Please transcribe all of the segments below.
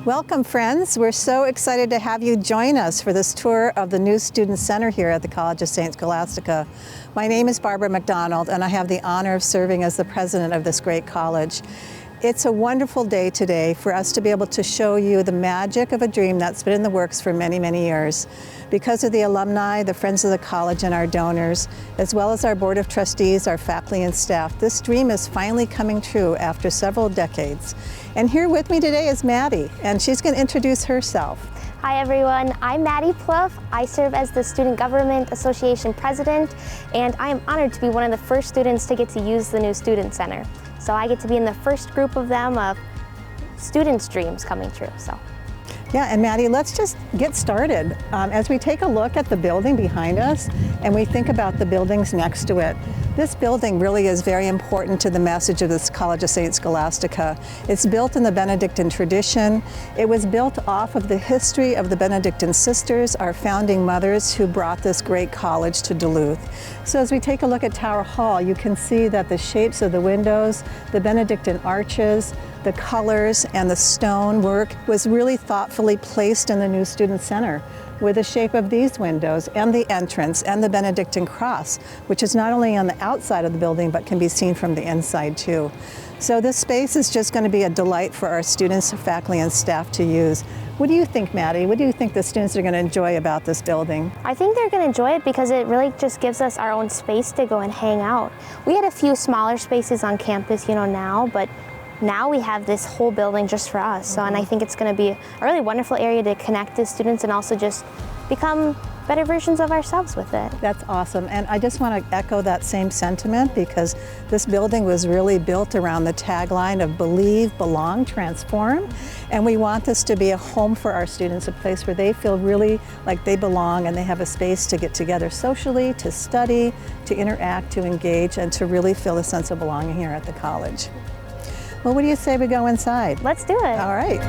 Welcome, friends. We're so excited to have you join us for this tour of the new Student Center here at the College of St. Scholastica. My name is Barbara McDonald, and I have the honor of serving as the president of this great college. It's a wonderful day today for us to be able to show you the magic of a dream that's been in the works for many, many years. Because of the alumni, the friends of the college, and our donors, as well as our board of trustees, our faculty and staff, this dream is finally coming true after several decades. And here with me today is Maddy, and she's going to introduce herself. Hi everyone, I'm Maddy Ploof. I serve as the Student Government Association President, and I am honored to be one of the first students to get to use the new Student Center. So I get to be in the first group of them of students' dreams coming true. Yeah, and Maddy, let's just get started. As we take a look at the building behind us and we think about the buildings next to it, this building really is very important to the message of this College of St. Scholastica. It's built in the Benedictine tradition. It was built off of the history of the Benedictine sisters, our founding mothers who brought this great college to Duluth. So as we take a look at Tower Hall, you can see that the shapes of the windows, the Benedictine arches, the colors and the stone work was really thoughtfully placed in the new Student Center with the shape of these windows and the entrance and the Benedictine cross, which is not only on the outside of the building but can be seen from the inside too. So this space is just going to be a delight for our students, faculty, and staff to use. What do you think, Maddy? What do you think the students are going to enjoy about this building? I think they're going to enjoy it because it really just gives us our own space to go and hang out. We had a few smaller spaces on campus, now, but now we have this whole building just for us. And I think it's going to be a really wonderful area to connect to students and also just become better versions of ourselves with it. That's awesome. And I just want to echo that same sentiment because this building was really built around the tagline of Believe, Belong, Transform. And we want this to be a home for our students, a place where they feel really like they belong and they have a space to get together socially, to study, to interact, to engage, and to really feel a sense of belonging here at the college. Well, what do you say we go inside? Let's do it. All right.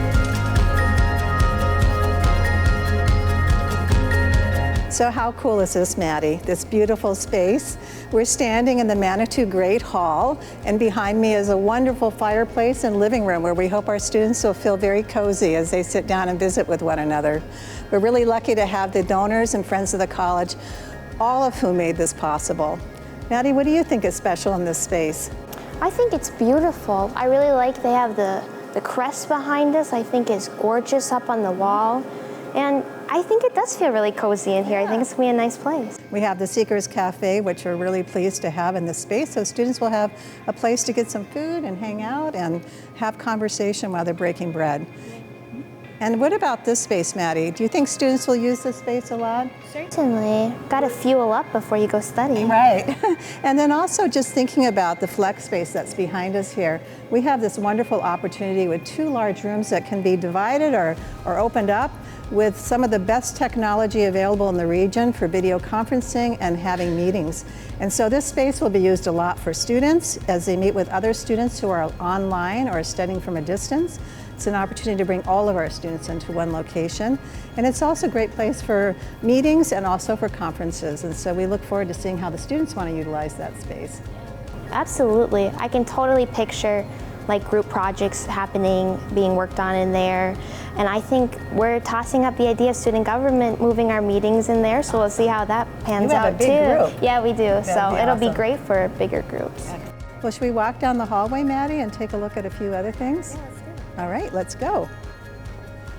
So how cool is this, Maddy? This beautiful space. We're standing in the Manitou Great Hall, and behind me is a wonderful fireplace and living room where we hope our students will feel very cozy as they sit down and visit with one another. We're really lucky to have the donors and friends of the college, all of whom made this possible. Maddy, what do you think is special in this space? I think it's beautiful. I really like they have the crest behind us. I think it's gorgeous up on the wall. And I think it does feel really cozy in here. I think it's going to be a nice place. We have the Seekers Cafe, which we're really pleased to have in this space. So students will have a place to get some food and hang out and have conversation while they're breaking bread. And what about this space, Maddy? Do you think students will use this space a lot? Certainly. Got to fuel up before you go study. Right. And then also just thinking about the flex space that's behind us here, we have this wonderful opportunity with two large rooms that can be divided or opened up with some of the best technology available in the region for video conferencing and having meetings. And so this space will be used a lot for students as they meet with other students who are online or studying from a distance. It's an opportunity to bring all of our students into one location. And it's also a great place for meetings and also for conferences. And so we look forward to seeing how the students want to utilize that space. Absolutely. I can totally picture like group projects happening, being worked on in there. And I think we're tossing up the idea of student government moving our meetings in there, so we'll see how that pans out too. You have a big group. Yeah, we do. So it'll be awesome. great for bigger groups. Okay. Well, should we walk down the hallway, Maddy, and take a look at a few other things? Yeah, let's do it. All right, let's go.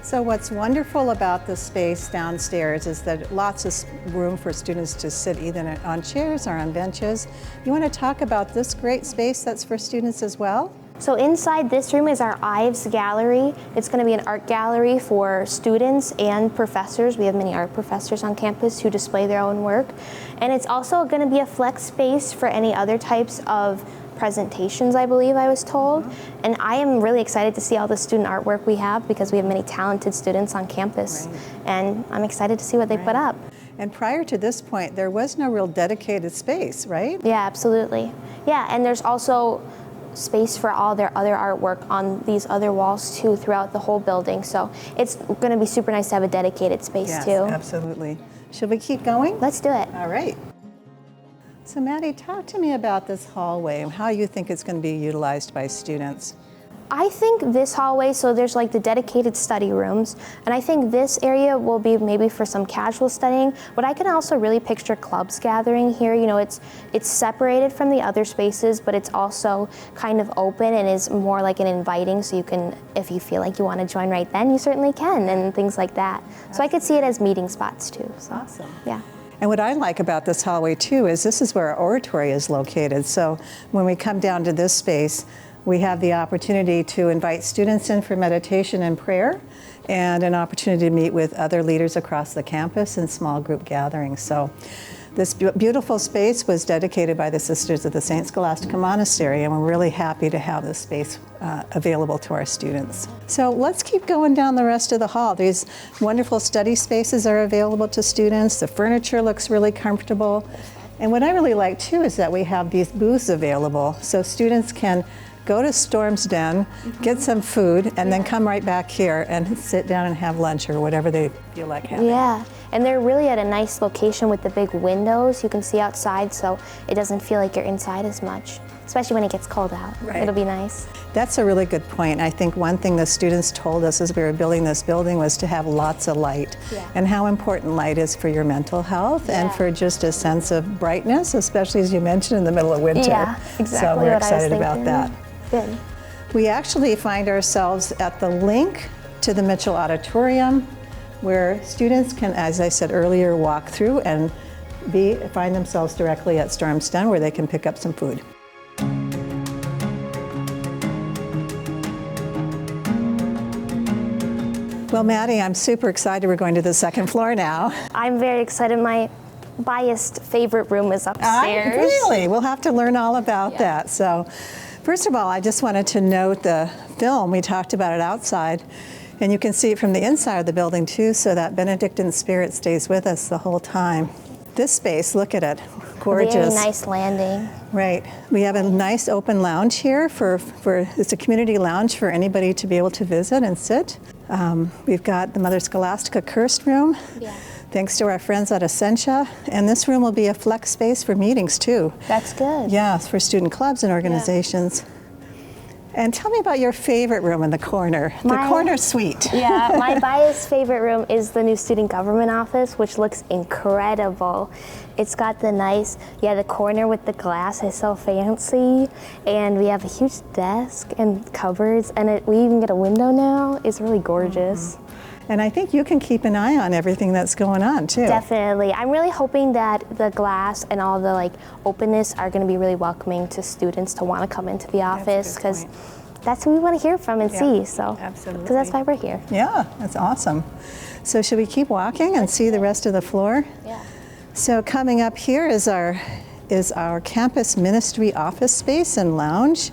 So what's wonderful about the space downstairs is that lots of room for students to sit either on chairs or on benches. You want to talk about this great space that's for students as well? So inside this room is our Ives Gallery. It's going to be an art gallery for students and professors. We have many art professors on campus who display their own work. And it's also going to be a flex space for any other types of presentations, I believe I was told. And I am really excited to see all the student artwork we have because we have many talented students on campus. Right. And I'm excited to see what they put up. And prior to this point, there was no real dedicated space, right? Yeah, absolutely. Yeah, and there's also space for all their other artwork on these other walls too throughout the whole building. So it's going to be super nice to have a dedicated space too. Yes, absolutely. Should we keep going? Let's do it. All right. So Maddy, talk to me about this hallway and how you think it's going to be utilized by students. I think this hallway, so there's like the dedicated study rooms, and I think this area will be maybe for some casual studying, but I can also really picture clubs gathering here. You know, it's separated from the other spaces, but it's also kind of open and is more like an inviting, so you can, if you feel like you want to join right then, you certainly can, and things like that. So I could see it as meeting spots too. So, awesome. Yeah. And what I like about this hallway too is this is where our oratory is located. So when we come down to this space, we have the opportunity to invite students in for meditation and prayer, and an opportunity to meet with other leaders across the campus in small group gatherings. So this beautiful space was dedicated by the Sisters of the St. Scholastica Monastery, and we're really happy to have this space available to our students. So let's keep going down the rest of the hall. These wonderful study spaces are available to students. The furniture looks really comfortable. And what I really like too is that we have these booths available, so students can go to Storm's Den, get some food, and then come right back here and sit down and have lunch or whatever they feel like having. Yeah, and they're really at a nice location with the big windows. You can see outside, so it doesn't feel like you're inside as much, especially when it gets cold out. Right. It'll be nice. That's a really good point. I think one thing the students told us as we were building this building was to have lots of light, and how important light is for your mental health and for just a sense of brightness, especially as you mentioned in the middle of winter. Yeah, exactly. So we're what excited I was about that. Good. We actually find ourselves at the link to the Mitchell Auditorium, where students can, as I said earlier, walk through and find themselves directly at Storm's Den, where they can pick up some food. Well, Maddy, I'm super excited. We're going to the second floor now. I'm very excited. My biased favorite room is upstairs. Really? We'll have to learn all about that. So, first of all, I just wanted to note the film. We talked about it outside, and you can see it from the inside of the building too, so that Benedictine spirit stays with us the whole time. This space, look at it, gorgeous. Very nice landing. Right. We have a nice open lounge here it's a community lounge for anybody to be able to visit and sit. We've got the Mother Scholastica Cursed room. Yeah. Thanks to our friends at Essentia. And this room will be a flex space for meetings too. That's good. Yeah, for student clubs and organizations. And tell me about your favorite room in the corner, the corner suite. Yeah, my biased favorite room is the new student government office, which looks incredible. It's got the nice, the corner with the glass is so fancy, and we have a huge desk and cupboards, and we even get a window now. It's really gorgeous. Mm-hmm. And I think you can keep an eye on everything that's going on too. Definitely. I'm really hoping that the glass and all the openness are going to be really welcoming to students to want to come into the office, because that's who we want to hear from and see. So, absolutely. Because that's why we're here. Yeah, that's awesome. So should we keep walking and see the rest of the floor? Yeah. So coming up here is our campus ministry office space and lounge.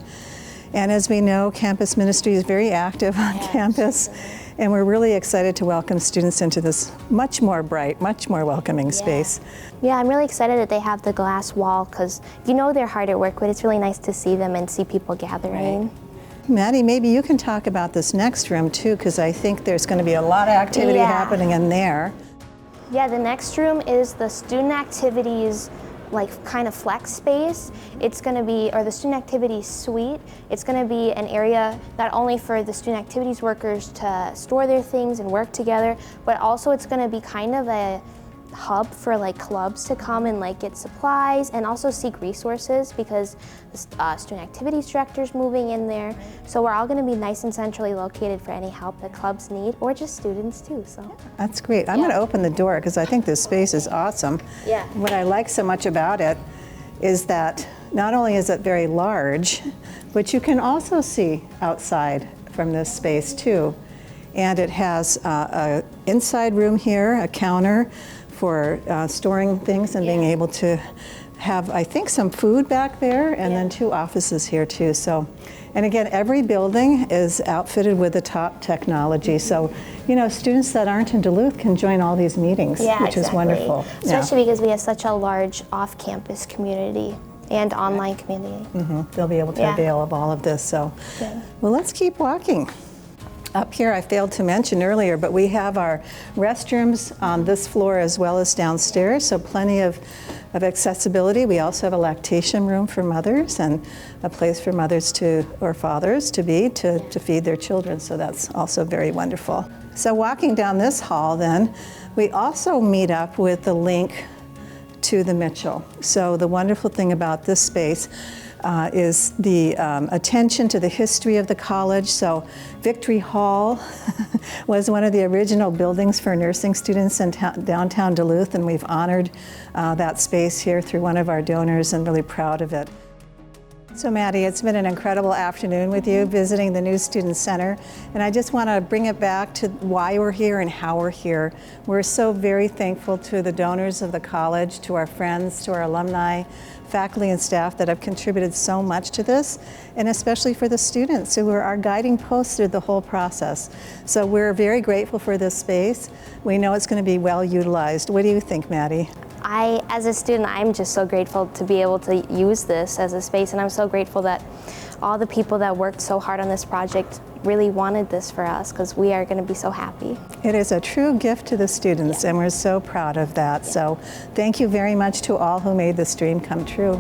And as we know, campus ministry is very active on campus. And we're really excited to welcome students into this much more bright, much more welcoming space. Yeah, I'm really excited that they have the glass wall, because they're hard at work, but it's really nice to see them and see people gathering. Right. Maddy, maybe you can talk about this next room too, because I think there's going to be a lot of activity happening in there. Yeah, the next room is the student activities kind of flex space. It's going to be, or the student activities suite, it's going to be an area not only for the student activities workers to store their things and work together, but also it's going to be kind of a hub for clubs to come and get supplies and also seek resources, because the student activities director's moving in there. So we're all going to be nice and centrally located for any help that clubs need, or just students too. So that's great. I'm going to open the door because I think this space is awesome. Yeah. What I like so much about it is that not only is it very large, but you can also see outside from this space too. And it has an inside room here, a counter for storing things and being able to have, I think, some food back there, and then 2 offices here too. So, and again, every building is outfitted with the top technology. So, students that aren't in Duluth can join all these meetings, which is wonderful. Especially because we have such a large off-campus community and online community. Mm-hmm. They'll be able to avail of all of this. So, well, let's keep walking. Up here, I failed to mention earlier, but we have our restrooms on this floor as well as downstairs, so plenty of of accessibility. We also have a lactation room for mothers and a place for mothers or fathers to feed their children, so that's also very wonderful. So walking down this hall then, we also meet up with the link to the Mitchell. So the wonderful thing about this space is the attention to the history of the college. So Victory Hall was one of the original buildings for nursing students in downtown Duluth, and we've honored that space here through one of our donors and really proud of it. So Maddy, it's been an incredible afternoon with you visiting the new Student Center, and I just want to bring it back to why we're here and how we're here. We're so very thankful to the donors of the college, to our friends, to our alumni, faculty and staff that have contributed so much to this, and especially for the students who are our guiding posts through the whole process. So we're very grateful for this space. We know it's going to be well utilized. What do you think, Maddy? As a student, I'm just so grateful to be able to use this as a space, and I'm so grateful that all the people that worked so hard on this project really wanted this for us, because we are going to be so happy. It is a true gift to the students, and we're so proud of that. So thank you very much to all who made this dream come true.